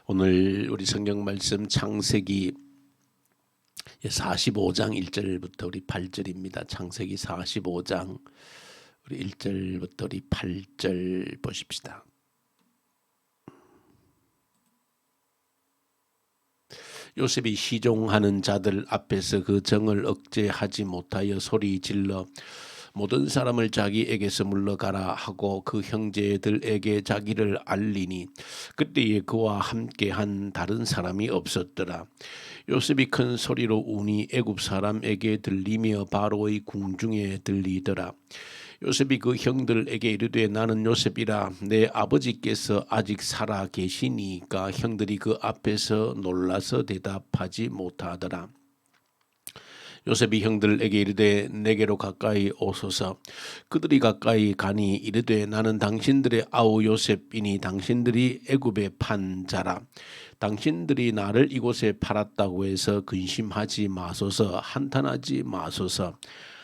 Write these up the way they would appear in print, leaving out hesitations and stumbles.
오늘 우리 성경 말씀 창세기 45장 1절부터 우리 8절입니다. 창세기 45장 우리 1절부터 우리 8절 보십시다. 요셉이 시종하는 자들 앞에서 그 정을 억제하지 못하여 소리 질러 모든 사람을 자기에게서 물러가라 하고 그 형제들에게 자기를 알리니 그때에 그와 함께한 다른 사람이 없었더라. 요셉이 큰 소리로 우니 애굽 사람에게 들리며 바로의 궁중에 들리더라. 요셉이 그 형들에게 이르되 나는 요셉이라. 내 아버지께서 아직 살아 계시니까 형들이 그 앞에서 놀라서 대답하지 못하더라. 요셉이 형들에게 이르되 내게로 가까이 오소서. 그들이 가까이 가니 이르되 나는 당신들의 아우 요셉이니 당신들이 애굽에 판 자라. 당신들이 나를 이곳에 팔았다고 해서 근심하지 마소서. 한탄하지 마소서.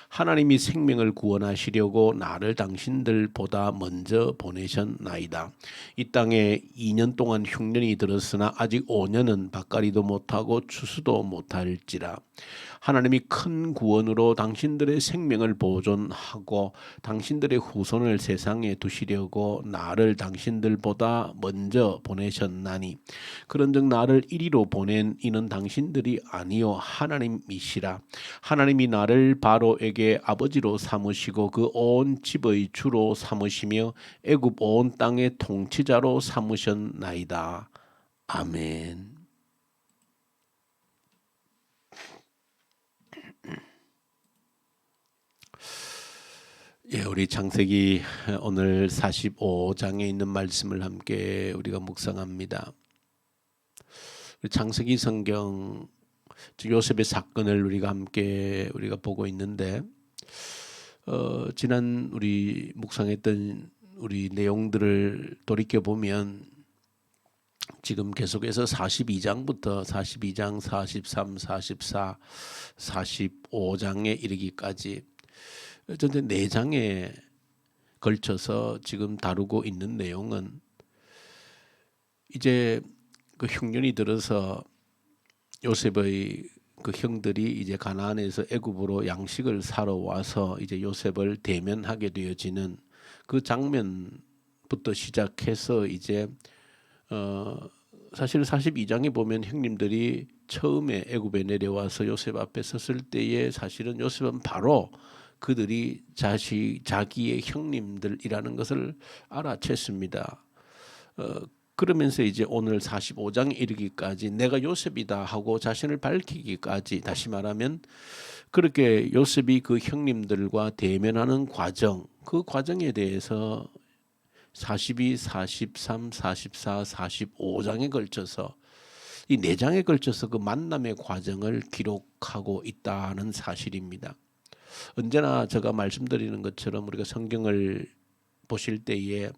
하나님이 생명을 구원하시려고 나를 당신들보다 먼저 보내셨나이다. 이 땅에 2년 동안 흉년이 들었으나 아직 5년은 밭갈이도 못하고 추수도 못할지라. 하나님이 큰 구원으로 당신들의 생명을 보존하고 당신들의 후손을 세상에 두시려고 나를 당신들보다 먼저 보내셨나니 그런즉 나를 이리로 보낸 이는 당신들이 아니요 하나님이시라. 하나님이 나를 바로에게 아버지로 삼으시고 그 온 집의 주로 삼으시며 애굽 온 땅의 통치자로 삼으셨나이다. 아멘. 예, 우리 창세기 오늘 45장에 있는 말씀을 함께 우리가 묵상합니다. 창세기 성경 요셉의 사건을 우리가 함께 보고 있는데 지난 우리 묵상했던 우리 내용들을 돌이켜 보면 지금 계속해서 42장부터 42장, 43, 44, 45장에 이르기까지 전체 4장에 걸쳐서 지금 다루고 있는 내용은 이제 그 흉년이 들어서 요셉의 그 형들이 이제 가나안에서 애굽으로 양식을 사러 와서 이제 요셉을 대면하게 되어지는 그 장면부터 시작해서 이제 사실 42장에 보면 형님들이 처음에 애굽에 내려와서 요셉 앞에 섰을 때에 사실은 요셉은 바로 그들이 자기의 형님들이라는 것을 알아챘습니다. 그러면서 이제 오늘 45장에 이르기까지 내가 요셉이다 하고 자신을 밝히기까지, 다시 말하면 그렇게 요셉이 그 형님들과 대면하는 과정, 그 과정에 대해서 42, 43, 44, 45장에 걸쳐서 이 4장에 걸쳐서 그 만남의 과정을 기록하고 있다는 사실입니다. 언제나 제가 말씀드리는 것처럼 우리가 성경을 보실 때에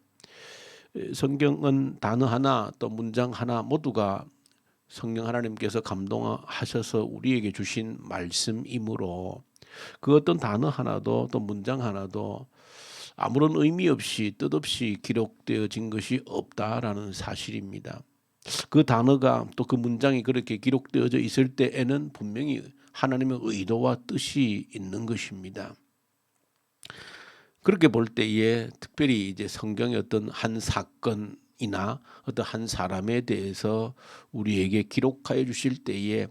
성경은 단어 하나 또 문장 하나 모두가 성령 하나님께서 감동하셔서 우리에게 주신 말씀이므로 그 어떤 단어 하나도 또 문장 하나도 아무런 의미 없이 뜻없이 기록되어진 것이 없다라는 사실입니다. 그 단어가 또 그 문장이 그렇게 기록되어져 있을 때에는 분명히 하나님의 의도와 뜻이 있는 것입니다. 그렇게 볼 때에 특별히 이제 성경의 어떤 한 사건이나 어떤 한 사람에 대해서 우리에게 기록하여 주실 때에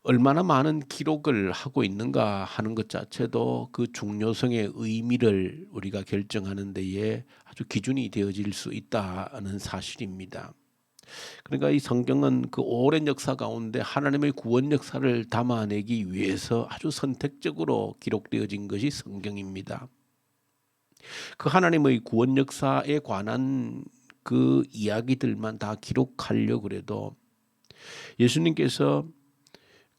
얼마나 많은 기록을 하고 있는가 하는 것 자체도 그 중요성의 의미를 우리가 결정하는 데에 아주 기준이 되어질 수 있다는 사실입니다. 그러니까 이 성경은 그 오랜 역사 가운데 하나님의 구원 역사를 담아내기 위해서 아주 선택적으로 기록되어진 것이 성경입니다. 그 하나님의 구원 역사에 관한 그 이야기들만 다 기록하려고 해도 예수님께서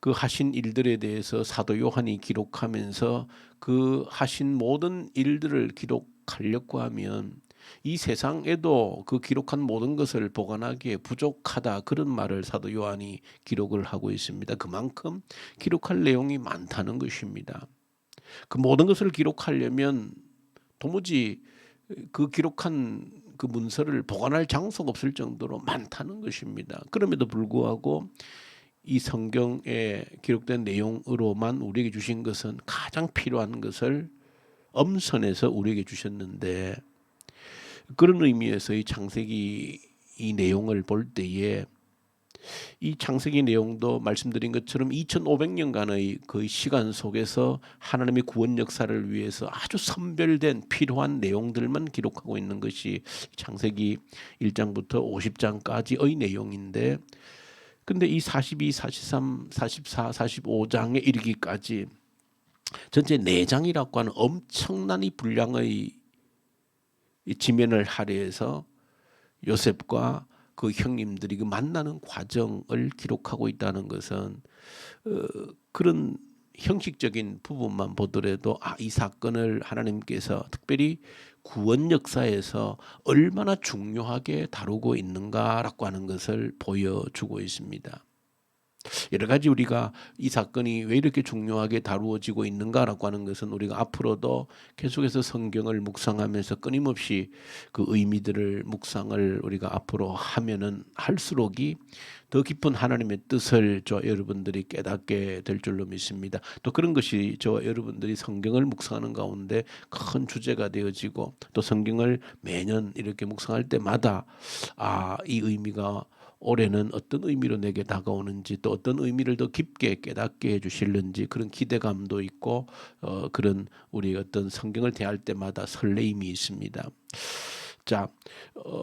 그 하신 일들에 대해서 사도 요한이 기록하면서 그 하신 모든 일들을 기록하려고 하면 이 세상에도 그 기록한 모든 것을 보관하기에 부족하다, 그런 말을 사도 요한이 기록을 하고 있습니다. 그만큼 기록할 내용이 많다는 것입니다. 그 모든 것을 기록하려면 도무지 그 기록한 그 문서를 보관할 장소가 없을 정도로 많다는 것입니다. 그럼에도 불구하고 이 성경에 기록된 내용으로만 우리에게 주신 것은 가장 필요한 것을 엄선해서 우리에게 주셨는데, 그런 의미에서 이 창세기 이 내용을 볼 때에 이 창세기 내용도 말씀드린 것처럼 2500년간의 그 시간 속에서 하나님의 구원 역사를 위해서 아주 선별된 필요한 내용들만 기록하고 있는 것이 창세기 1장부터 50장까지의 내용인데, 근데 이 42, 43, 44, 45장에 이르기까지 전체 4장이라고 하는 엄청난 이 분량의 이 지면을 할애해서 요셉과 그 형님들이 그 만나는 과정을 기록하고 있다는 것은 그런 형식적인 부분만 보더라도 이 사건을 하나님께서 특별히 구원 역사에서 얼마나 중요하게 다루고 있는가라고 하는 것을 보여주고 있습니다. 여러 가지 우리가 이 사건이 왜 이렇게 중요하게 다루어지고 있는가라고 하는 것은 우리가 앞으로도 계속해서 성경을 묵상하면서 끊임없이 그 의미들을 묵상을 우리가 앞으로 하면은 할수록이 더 깊은 하나님의 뜻을 저 여러분들이 깨닫게 될 줄로 믿습니다. 또 그런 것이 저 여러분들이 성경을 묵상하는 가운데 큰 주제가 되어지고, 또 성경을 매년 이렇게 묵상할 때마다 이 의미가 올해는 어떤 의미로 내게 다가오는지, 또 어떤 의미를 더 깊게 깨닫게 해주실는지 그런 기대감도 있고, 그런 우리 어떤 성경을 대할 때마다 설레임이 있습니다. 자,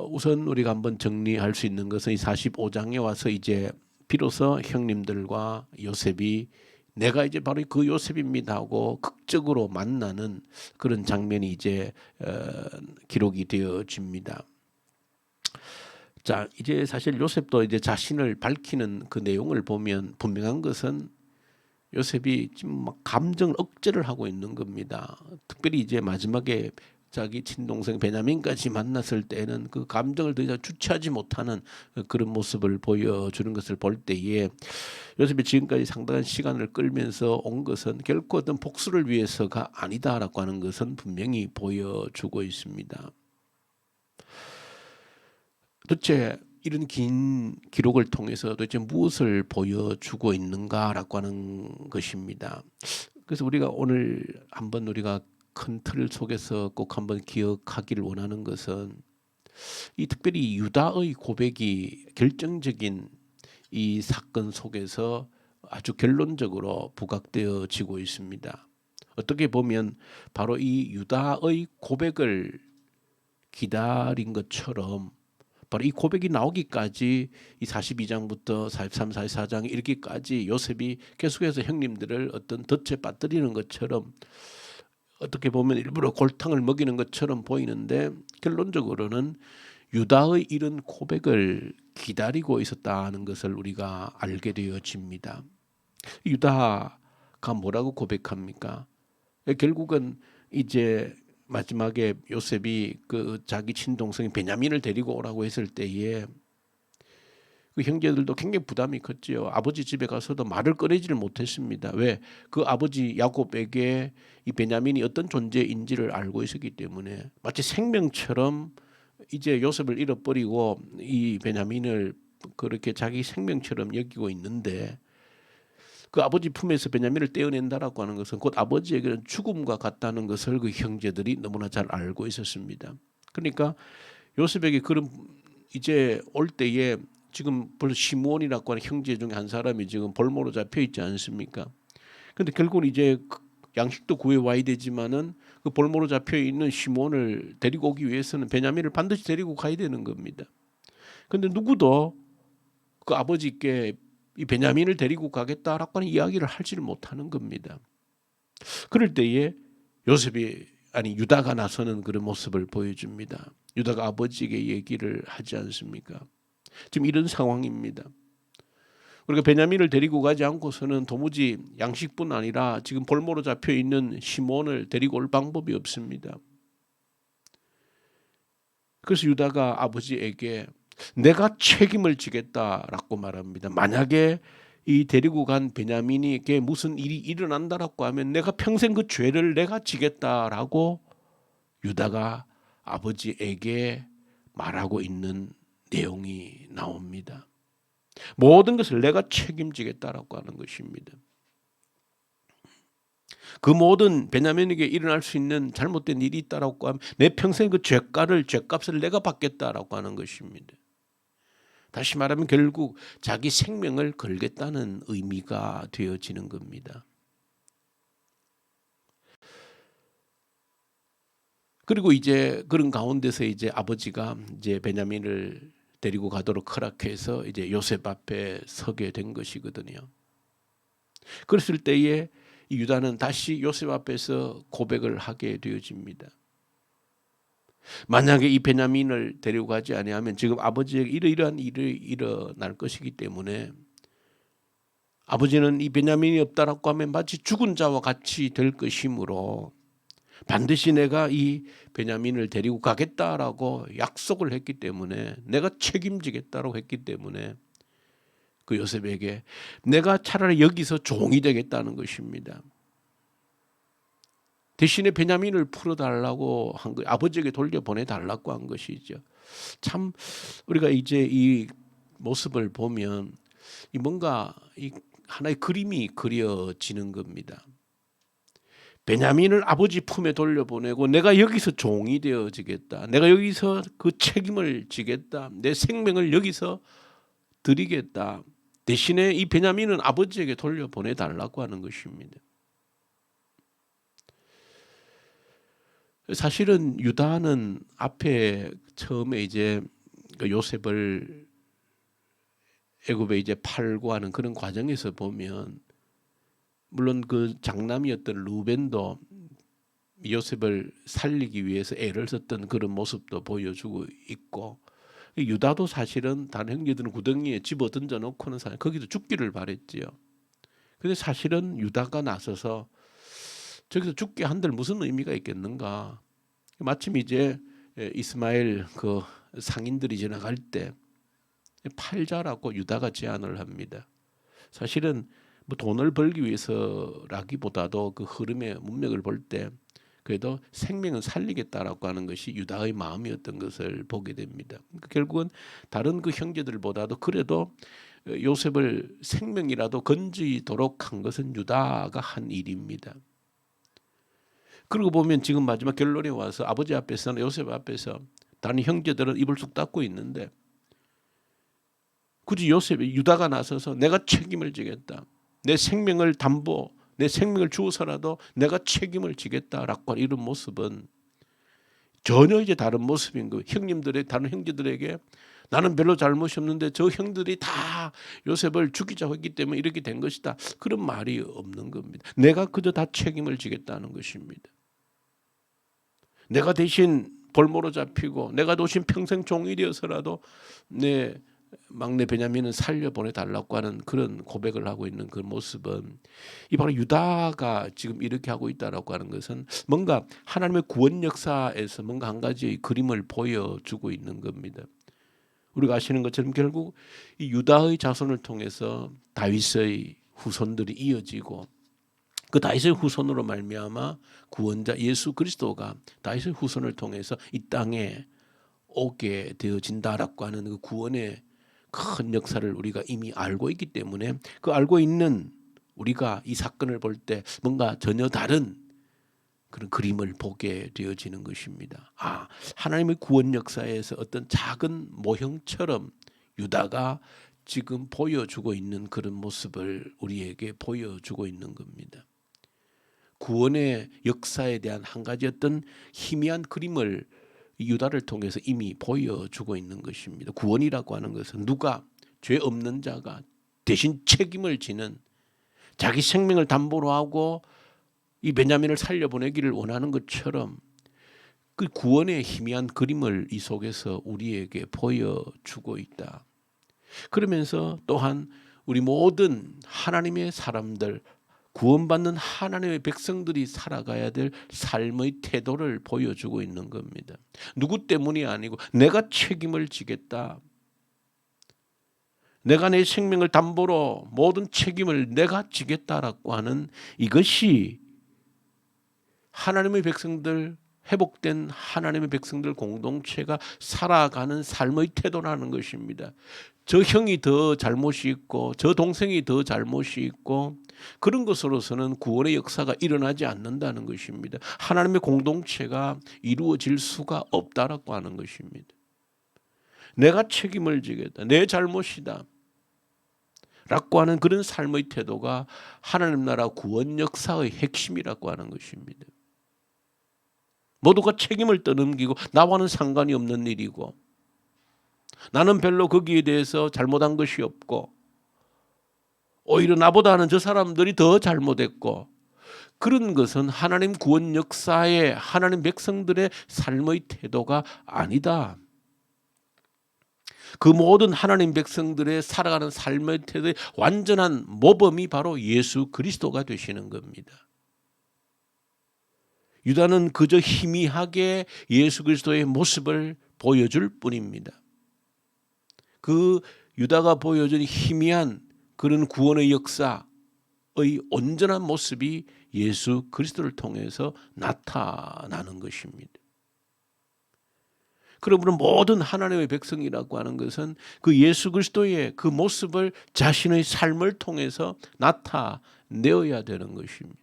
우선 우리가 한번 정리할 수 있는 것은 이 45장에 와서 이제 비로소 형님들과 요셉이 내가 이제 바로 그 요셉입니다 하고 극적으로 만나는 그런 장면이 이제 기록이 되어집니다. 자, 이제 사실 요셉도 이제 자신을 밝히는 그 내용을 보면 분명한 것은 요셉이 지금 막 감정을 억제를 하고 있는 겁니다. 특별히 이제 마지막에 자기 친동생 베냐민까지 만났을 때는 그 감정을 더 이상 주체하지 못하는 그런 모습을 보여주는 것을 볼 때에 요셉이 지금까지 상당한 시간을 끌면서 온 것은 결코 어떤 복수를 위해서가 아니다라고 하는 것은 분명히 보여주고 있습니다. 도대체 이런 긴 기록을 통해서 도대체 무엇을 보여주고 있는가라고 하는 것입니다. 그래서 우리가 오늘 한번 우리가 큰 틀 속에서 꼭 한번 기억하기를 원하는 것은 이 특별히 유다의 고백이 결정적인 이 사건 속에서 아주 결론적으로 부각되어지고 있습니다. 어떻게 보면 바로 이 유다의 고백을 기다린 것처럼 바로 이 고백이 나오기까지 이 42장부터 43, 44장 이르기까지 요셉이 계속해서 형님들을 어떤 덫에 빠뜨리는 것처럼, 어떻게 보면 일부러 골탕을 먹이는 것처럼 보이는데 결론적으로는 유다의 이런 고백을 기다리고 있었다는 것을 우리가 알게 되어집니다. 유다가 뭐라고 고백합니까? 결국은 이제 마지막에 요셉이 그 자기 친동생 베냐민을 데리고 오라고 했을 때에 그 형제들도 굉장히 부담이 컸지요. 아버지 집에 가서도 말을 꺼내지를 못했습니다. 왜? 그 아버지 야곱에게 이 베냐민이 어떤 존재인지를 알고 있었기 때문에 마치 생명처럼 이제 요셉을 잃어버리고 이 베냐민을 그렇게 자기 생명처럼 여기고 있는데, 그 아버지 품에서 베냐민을 떼어낸다라고 하는 것은 곧 아버지에게는 죽음과 같다는 것을 그 형제들이 너무나 잘 알고 있었습니다. 그러니까 요셉에게 그런 이제 올 때에 지금 벌써 시므온이라고 하는 형제 중에 한 사람이 지금 볼모로 잡혀 있지 않습니까? 그런데 결국은 이제 양식도 구해 와야 되지만은 그 볼모로 잡혀 있는 시므온을 데리고 오기 위해서는 베냐민을 반드시 데리고 가야 되는 겁니다. 그런데 누구도 그 아버지께 이 베냐민을 데리고 가겠다라고 하는 이야기를 하지를 못하는 겁니다. 그럴 때에 요셉이 유다가 나서는 그런 모습을 보여줍니다. 유다가 아버지에게 얘기를 하지 않습니까? 지금 이런 상황입니다. 우리가 베냐민을 데리고 가지 않고서는 도무지 양식뿐 아니라 지금 볼모로 잡혀 있는 시몬을 데리고 올 방법이 없습니다. 그래서 유다가 아버지에게 내가 책임을 지겠다라고 말합니다. 만약에 이 데리고 간 베냐민에게 무슨 일이 일어난다라고 하면 내가 평생 그 죄를 내가 지겠다라고 유다가 아버지에게 말하고 있는 내용이 나옵니다. 모든 것을 내가 책임지겠다라고 하는 것입니다. 그 모든 베냐민에게 일어날 수 있는 잘못된 일이 있다라고 하면 내 평생 그 죄값을 내가 받겠다라고 하는 것입니다. 다시 말하면 결국 자기 생명을 걸겠다는 의미가 되어지는 겁니다. 그리고 이제 그런 가운데서 이제 아버지가 이제 베냐민을 데리고 가도록 허락해서 이제 요셉 앞에 서게 된 것이거든요. 그랬을 때에 유다는 다시 요셉 앞에서 고백을 하게 되어집니다. 만약에 이 베냐민을 데리고 가지 아니하면 지금 아버지에게 이러이러한 일이 일어날 것이기 때문에 아버지는 이 베냐민이 없다라고 하면 마치 죽은 자와 같이 될 것이므로 반드시 내가 이 베냐민을 데리고 가겠다라고 약속을 했기 때문에 내가 책임지겠다라고 했기 때문에 그 요셉에게 내가 차라리 여기서 종이 되겠다는 것입니다. 대신에 베냐민을 풀어달라고 한 거, 아버지에게 돌려보내달라고 한 것이죠. 참 우리가 이제 이 모습을 보면 뭔가 하나의 그림이 그려지는 겁니다. 베냐민을 아버지 품에 돌려보내고 내가 여기서 종이 되어지겠다. 내가 여기서 그 책임을 지겠다. 내 생명을 여기서 드리겠다. 대신에 이 베냐민은 아버지에게 돌려보내달라고 하는 것입니다. 사실은 유다는 앞에 처음에 이제 요셉을 애굽에 이제 팔고 하는 그런 과정에서 보면 물론 그 장남이었던 루벤도 요셉을 살리기 위해서 애를 썼던 그런 모습도 보여주고 있고 유다도 사실은 다른 형제들은 구덩이에 집어 던져놓고는 거기도 죽기를 바랬지요. 근데 사실은 유다가 나서서 저기서 죽게 한들 무슨 의미가 있겠는가. 마침 이제 이스마엘 그 상인들이 지나갈 때 팔자라고 유다가 제안을 합니다. 사실은 뭐 돈을 벌기 위해서라기보다도 그 흐름의 문맥을 볼 때 그래도 생명은 살리겠다라고 하는 것이 유다의 마음이었던 것을 보게 됩니다. 결국은 다른 그 형제들보다도 그래도 요셉을 생명이라도 건지도록 한 것은 유다가 한 일입니다. 그러고 보면 지금 마지막 결론에 와서 아버지 앞에서는 요셉 앞에서 다른 형제들은 입을 쑥 닫고 있는데 굳이 요셉이 유다가 나서서 내가 책임을 지겠다. 내 생명을 내 생명을 주어서라도 내가 책임을 지겠다라고 하는 이런 모습은 전혀 이제 다른 모습인 거예요. 다른 형제들에게 나는 별로 잘못이 없는데 저 형들이 다 요셉을 죽이자고 했기 때문에 이렇게 된 것이다. 그런 말이 없는 겁니다. 내가 그저 다 책임을 지겠다는 것입니다. 내가 대신 볼모로 잡히고 내가 대신 평생 종이 되어서라도 내 막내 베냐민은 살려보내달라고 하는 그런 고백을 하고 있는 그 모습은 이 바로 유다가 지금 이렇게 하고 있다라고 하는 것은 뭔가 하나님의 구원 역사에서 뭔가 한 가지의 그림을 보여주고 있는 겁니다. 우리가 아시는 것처럼 결국 이 유다의 자손을 통해서 다윗의 후손들이 이어지고 그 다윗의 후손으로 말미암아 구원자 예수 그리스도가 다윗의 후손을 통해서 이 땅에 오게 되어진다라고 하는 그 구원의 큰 역사를 우리가 이미 알고 있기 때문에 그 알고 있는 우리가 이 사건을 볼 때 뭔가 전혀 다른 그런 그림을 보게 되어지는 것입니다. 하나님의 구원 역사에서 어떤 작은 모형처럼 유다가 지금 보여주고 있는 그런 모습을 우리에게 보여주고 있는 겁니다. 구원의 역사에 대한 한 가지 어떤 희미한 그림을 유다를 통해서 이미 보여주고 있는 것입니다. 구원이라고 하는 것은 누가 죄 없는 자가 대신 책임을 지는 자기 생명을 담보로 하고 이 베냐민을 살려보내기를 원하는 것처럼 그 구원의 희미한 그림을 이 속에서 우리에게 보여주고 있다. 그러면서 또한 우리 모든 하나님의 사람들 구원받는 하나님의 백성들이 살아가야 될 삶의 태도를 보여주고 있는 겁니다. 누구 때문이 아니고 내가 책임을 지겠다. 내가 내 생명을 담보로 모든 책임을 내가 지겠다라고 하는 이것이 하나님의 백성들 회복된 하나님의 백성들 공동체가 살아가는 삶의 태도라는 것입니다. 저 형이 더 잘못이 있고 저 동생이 더 잘못이 있고 그런 것으로서는 구원의 역사가 일어나지 않는다는 것입니다. 하나님의 공동체가 이루어질 수가 없다라고 하는 것입니다. 내가 책임을 지겠다. 내 잘못이다. 라고 하는 그런 삶의 태도가 하나님 나라 구원 역사의 핵심이라고 하는 것입니다. 모두가 책임을 떠넘기고 나와는 상관이 없는 일이고 나는 별로 거기에 대해서 잘못한 것이 없고 오히려 나보다는 저 사람들이 더 잘못했고 그런 것은 하나님 구원 역사에 하나님 백성들의 삶의 태도가 아니다. 그 모든 하나님 백성들의 살아가는 삶의 태도의 완전한 모범이 바로 예수 그리스도가 되시는 겁니다. 유다는 그저 희미하게 예수 그리스도의 모습을 보여줄 뿐입니다. 그 유다가 보여준 희미한 그런 구원의 역사의 온전한 모습이 예수 그리스도를 통해서 나타나는 것입니다. 그러므로 모든 하나님의 백성이라고 하는 것은 그 예수 그리스도의 그 모습을 자신의 삶을 통해서 나타내어야 되는 것입니다.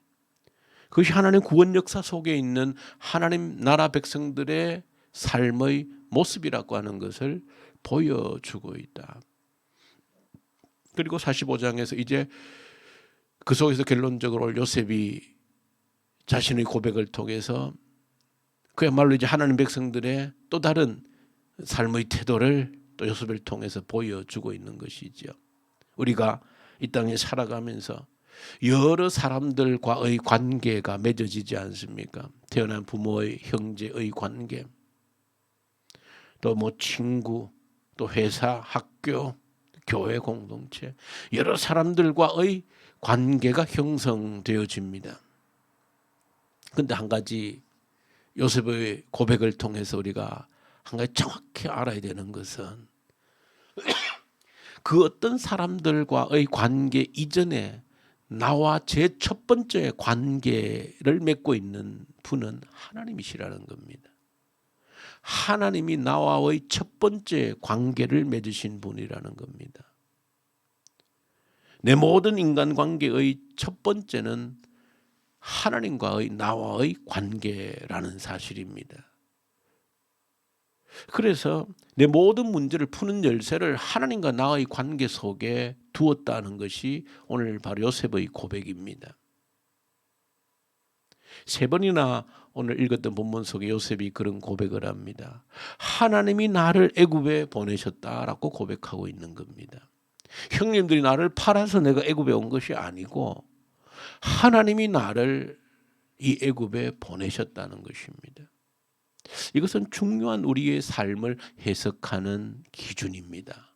그것이 하나님 구원 역사 속에 있는 하나님 나라 백성들의 삶의 모습이라고 하는 것을 보여주고 있다. 그리고 45장에서 이제 그 속에서 결론적으로 요셉이 자신의 고백을 통해서 그야말로 이제 하나님 백성들의 또 다른 삶의 태도를 또 요셉을 통해서 보여주고 있는 것이죠. 우리가 이 땅에 살아가면서 여러 사람들과의 관계가 맺어지지 않습니까? 태어난 부모의 형제의 관계, 또 뭐 친구, 또 회사, 학교, 교회 공동체, 여러 사람들과의 관계가 형성되어집니다. 그런데 한 가지 요셉의 고백을 통해서 우리가 한 가지 정확히 알아야 되는 것은 그 어떤 사람들과의 관계 이전에 나와 제 첫 번째 관계를 맺고 있는 분은 하나님이시라는 겁니다. 하나님이 나와의 첫 번째 관계를 맺으신 분이라는 겁니다. 내 모든 인간관계의 첫 번째는 하나님과의 나와의 관계라는 사실입니다. 그래서 내 모든 문제를 푸는 열쇠를 하나님과 나의 관계 속에 두었다는 것이 오늘 바로 요셉의 고백입니다. 3번이나 오늘 읽었던 본문 속에 요셉이 그런 고백을 합니다. 하나님이 나를 애굽에 보내셨다라고 고백하고 있는 겁니다. 형님들이 나를 팔아서 내가 애굽에 온 것이 아니고 하나님이 나를 이 애굽에 보내셨다는 것입니다. 이것은 중요한 우리의 삶을 해석하는 기준입니다.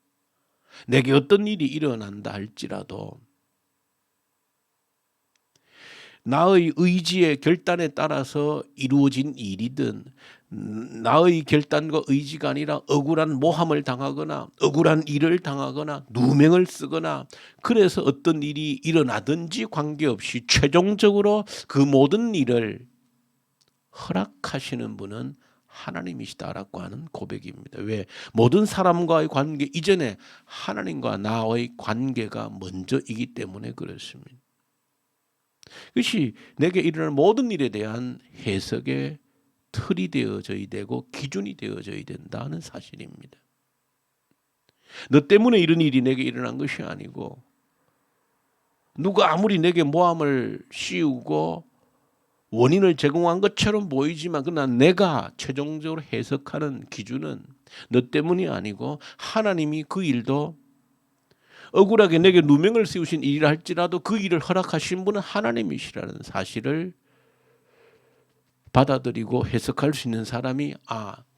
내게 어떤 일이 일어난다 할지라도 나의 의지의 결단에 따라서 이루어진 일이든 나의 결단과 의지가 아니라 억울한 모함을 당하거나 억울한 일을 당하거나 누명을 쓰거나 그래서 어떤 일이 일어나든지 관계없이 최종적으로 그 모든 일을 허락하시는 분은 하나님이시다라고 하는 고백입니다. 왜? 모든 사람과의 관계 이전에 하나님과 나의 관계가 먼저이기 때문에 그렇습니다. 그것이 내게 일어나는 모든 일에 대한 해석의 틀이 되어져야 되고 기준이 되어져야 된다는 사실입니다. 너 때문에 이런 일이 내게 일어난 것이 아니고 누가 아무리 내게 모함을 씌우고 원인을 제공한 것처럼 보이지만 그러나 내가 최종적으로 해석하는 기준은 너 때문이 아니고 하나님이 그 일도 억울하게 내게 누명을 씌우신 일이라 할지라도 그 일을 허락하신 분은 하나님이시라는 사실을 받아들이고 해석할 수 있는 사람이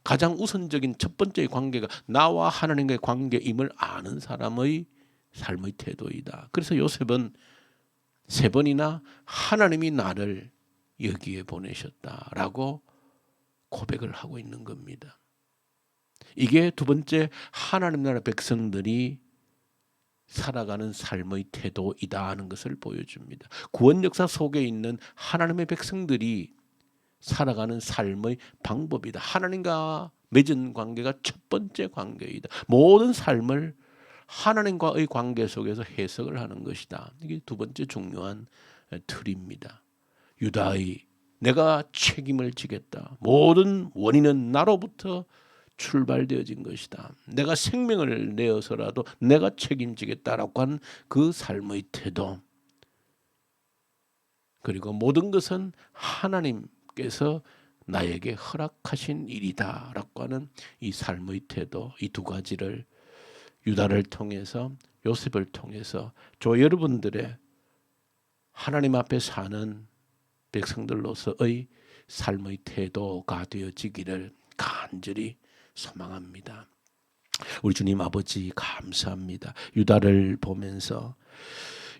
가장 우선적인 첫 번째 관계가 나와 하나님과의 관계임을 아는 사람의 삶의 태도이다. 그래서 요셉은 3번이나 하나님이 나를 여기에 보내셨다라고 고백을 하고 있는 겁니다. 이게 두 번째 하나님 나라 백성들이 살아가는 삶의 태도이다 하는 것을 보여줍니다. 구원 역사 속에 있는 하나님의 백성들이 살아가는 삶의 방법이다. 하나님과 맺은 관계가 첫 번째 관계이다. 모든 삶을 하나님과의 관계 속에서 해석을 하는 것이다. 이게 두 번째 중요한 틀입니다. 유다의 내가 책임을 지겠다. 모든 원인은 나로부터 출발되어진 것이다. 내가 생명을 내어서라도 내가 책임지겠다라고 하는 그 삶의 태도. 그리고 모든 것은 하나님께서 나에게 허락하신 일이다라고 하는 이 삶의 태도, 이 두 가지를 유다를 통해서 요셉을 통해서 저 여러분들의 하나님 앞에 사는 백성들로서의 삶의 태도가 되어지기를 간절히 소망합니다. 우리 주님 아버지 감사합니다. 유다를 보면서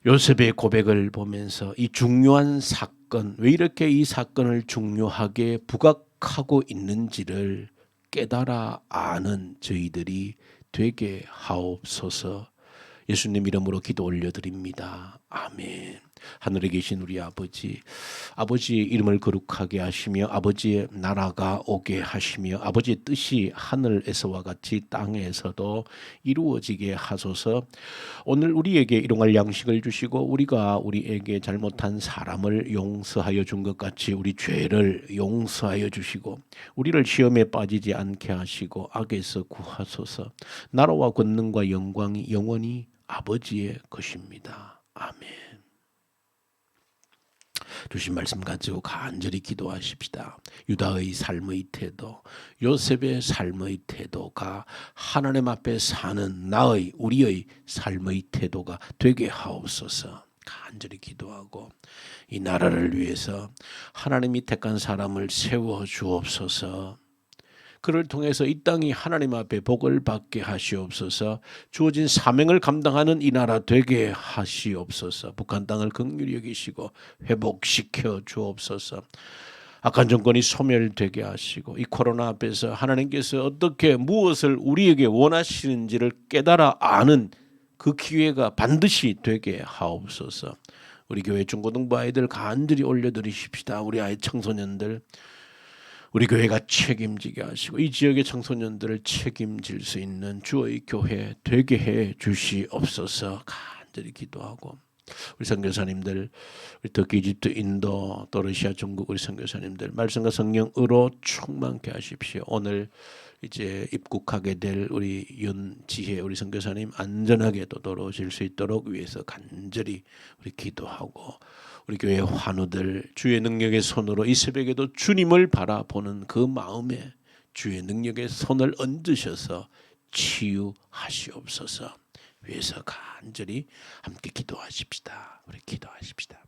요셉의 고백을 보면서 이 중요한 사건, 왜 이렇게 이 사건을 중요하게 부각하고 있는지를 깨달아 아는 저희들이 되게 하옵소서. 예수님 이름으로 기도 올려드립니다. 아멘. 하늘에 계신 우리 아버지, 아버지의 이름을 거룩하게 하시며 아버지의 나라가 오게 하시며 아버지의 뜻이 하늘에서와 같이 땅에서도 이루어지게 하소서. 오늘 우리에게 일용할 양식을 주시고 우리가 우리에게 잘못한 사람을 용서하여 준 것 같이 우리 죄를 용서하여 주시고 우리를 시험에 빠지지 않게 하시고 악에서 구하소서. 나라와 권능과 영광이 영원히 아버지의 것입니다. 아멘. 주신 말씀 가지고 간절히 기도하십시다. 유다의 삶의 태도, 요셉의 삶의 태도가 하나님 앞에 사는 나의 우리의 삶의 태도가 되게 하옵소서. 간절히 기도하고 이 나라를 위해서 하나님이 택한 사람을 세워 주옵소서. 그를 통해서 이 땅이 하나님 앞에 복을 받게 하시옵소서. 주어진 사명을 감당하는 이 나라 되게 하시옵소서. 북한 땅을 긍휼히 여기시고 회복시켜 주옵소서. 악한 정권이 소멸되게 하시고 이 코로나 앞에서 하나님께서 어떻게 무엇을 우리에게 원하시는지를 깨달아 아는 그 기회가 반드시 되게 하옵소서. 우리 교회 중고등부 아이들 간절히 올려드리십시다. 우리 아이 청소년들 우리 교회가 책임지게 하시고 이 지역의 청소년들을 책임질 수 있는 주의 교회 되게 해 주시옵소서. 간절히 기도하고 우리 선교사님들, 우리 터키, 이집트, 인도, 또 러시아, 중국 우리 선교사님들 말씀과 성령으로 충만케 하십시오. 오늘 이제 입국하게 될 우리 윤지혜 우리 선교사님 안전하게 또 돌아오실 수 있도록 위해서 간절히 우리 기도하고 우리 교회 환우들 주의 능력의 손으로 이 새벽에도 주님을 바라보는 그 마음에 주의 능력의 손을 얹으셔서 치유하시옵소서. 위해서 간절히 함께 기도하십시다. 우리 기도하십시다.